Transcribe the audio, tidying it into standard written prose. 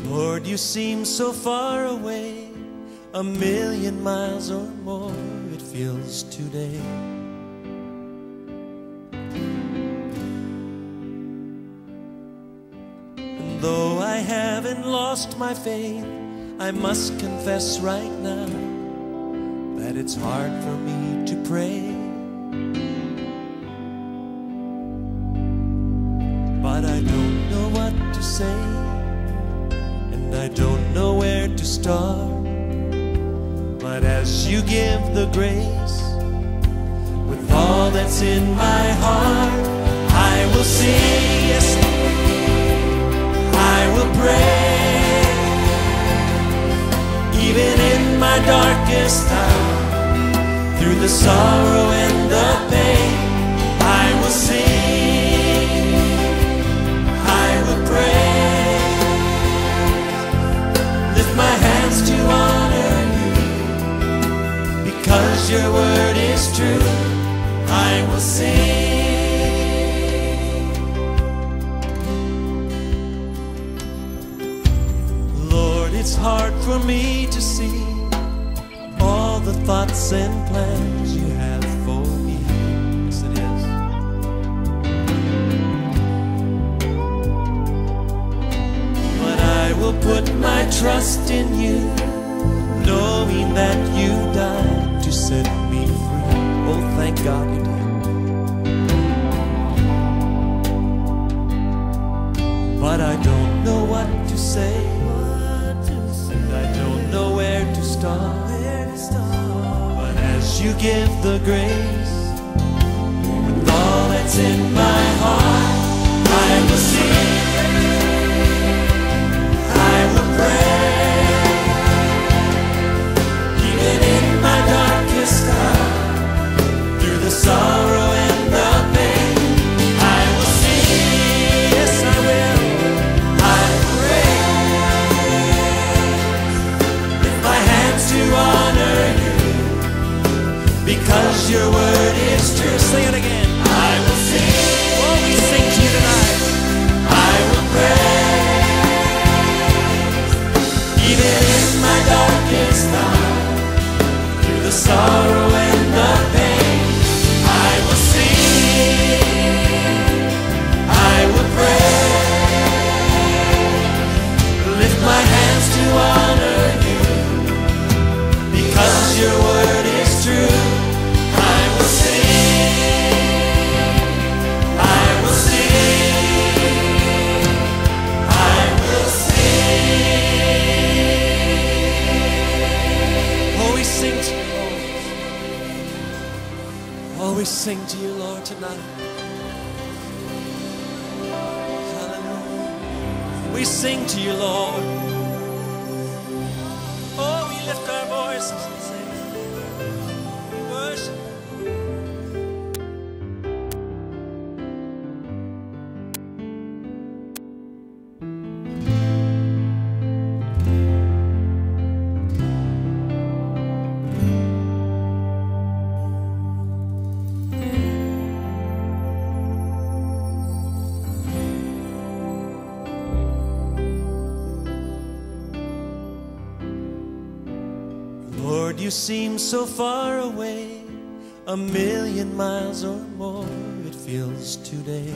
Lord, you seem so far away, 1,000,000 miles or more it feels today. And though I haven't lost my faith, I must confess right now that it's hard for me to pray. But I don't know what to say, and I don't know where to start. But as you give the grace, with all that's in my heart, I will sing, yes, I will pray. Even in my darkest hour, through the sorrow and the pain, I will sing, I will pray. Lift my hands to honor you, because your word is true. I will sing. Lord, it's hard for me to see all the thoughts and plans you have for me. Yes, it is. But I will put my trust in you, knowing that you died to set me free. Oh, thank God you did. But I don't know what to say, and I don't know where to start. But as you give the grace, with all that's in my heart, I will sing, I will pray. Even in my darkest hour, through the sorrow and the pain, I will sing, yes I will, I will praise. Lift my hands to honor you, because your word is true. Sing it again. I will sing. Oh, we sing to you tonight. I will praise. Even in my darkest hour, through the sorrow and the pain, I will sing, I will praise. Lift my hands to honor you, because your word is true. I will sing, I will sing, I will sing. Oh, we sing to you, Lord. Oh, we sing to you, Lord, tonight. Hallelujah. We sing to you, Lord. Oh, we lift our voices and sing. Worship. Lord, you seem so far away, 1,000,000 miles or more it feels today.